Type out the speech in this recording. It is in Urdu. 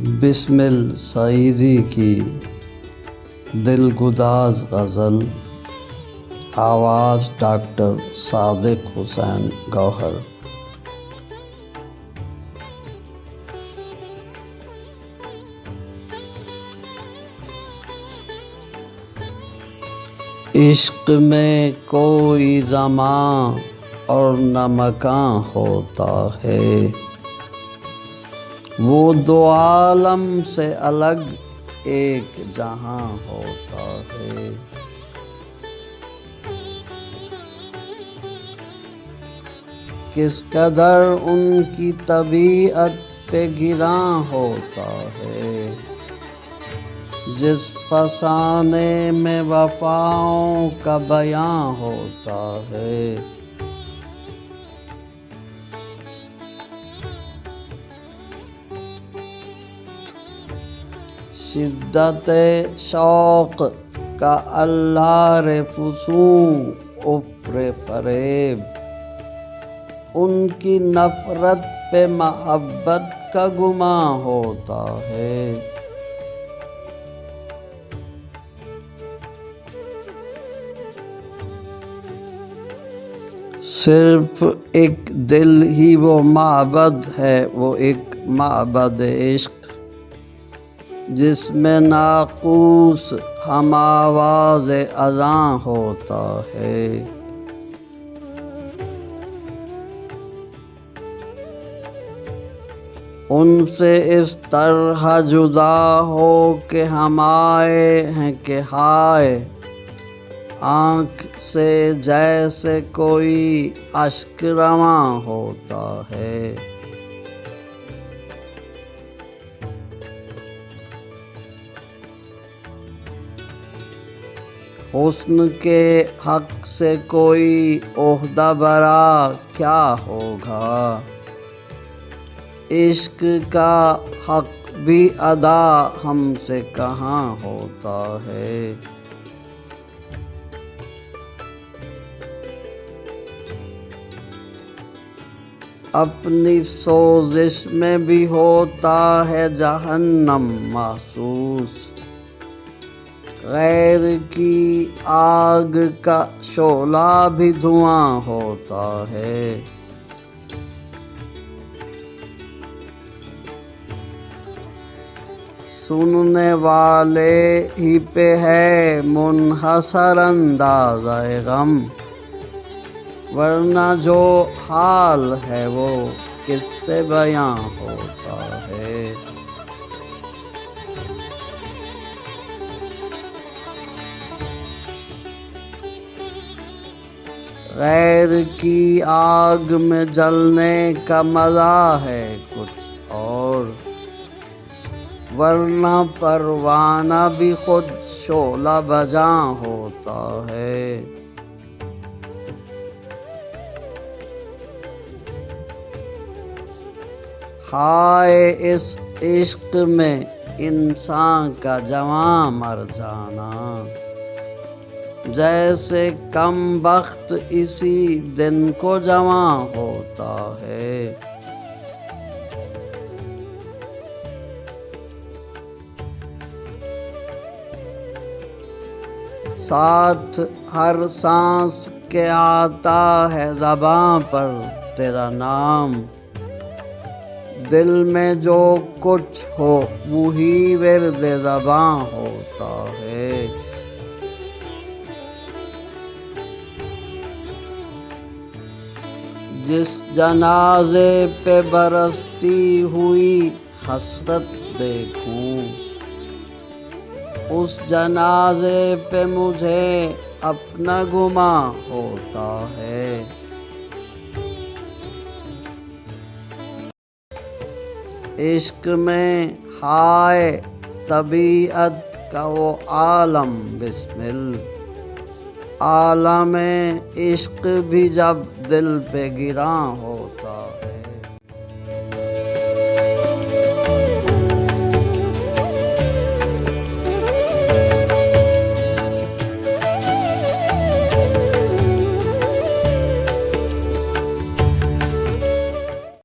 بسمل سعیدی کی دل گداز غزل، آواز ڈاکٹر صادق حسین گوہر۔ عشق میں کوئی زماں اور نہ مکاں ہوتا ہے، وہ دو عالم سے الگ ایک جہاں ہوتا ہے۔ کس قدر ان کی طبیعت پہ گراں ہوتا ہے، جس فسانے میں وفاؤں کا بیاں ہوتا ہے۔ شدت شوق کا اللہ رے فسوں فریب، ان کی نفرت پہ محبت کا گماں ہوتا ہے۔ صرف ایک دل ہی وہ معبد ہے، وہ ایک معبد عشق، جس میں ناقوس ہم آواز اذاں ہوتا ہے۔ ان سے اس طرح جدا ہو کہ ہم آئے ہیں کہ ہائے، آنکھ سے جیسے کوئی اشک رواں ہوتا ہے۔ حسن کے حق سے کوئی عہدہ برا کیا ہوگا، عشق کا حق بھی ادا ہم سے کہاں ہوتا ہے۔ اپنی سوزش میں بھی ہوتا ہے جہنم محسوس، غیر کی آگ کا شعلہ بھی دھواں ہوتا ہے۔ سننے والے ہی پہ ہے منحصر اندازہ غم، ورنہ جو حال ہے وہ کس سے بیاں ہوتا ہے۔ غیر کی آگ میں جلنے کا مزہ ہے کچھ اور، ورنہ پروانہ بھی خود شعلہ بجاں ہوتا ہے۔ ہائے اس عشق میں انسان کا جواں مر جانا، جیسے کم بخت اسی دن کو جواں ہوتا ہے۔ ساتھ ہر سانس کے آتا ہے زباں پر تیرا نام، دل میں جو کچھ ہو وہی ورد زباں ہوتا ہے۔ جس جنازے پہ برستی ہوئی حسرت دیکھوں، اس جنازے پہ مجھے اپنا گماں ہوتا ہے۔ عشق میں ہائے طبیعت کا وہ عالم بسمل، عالم عشق بھی جب دل پہ گراں ہوتا ہے۔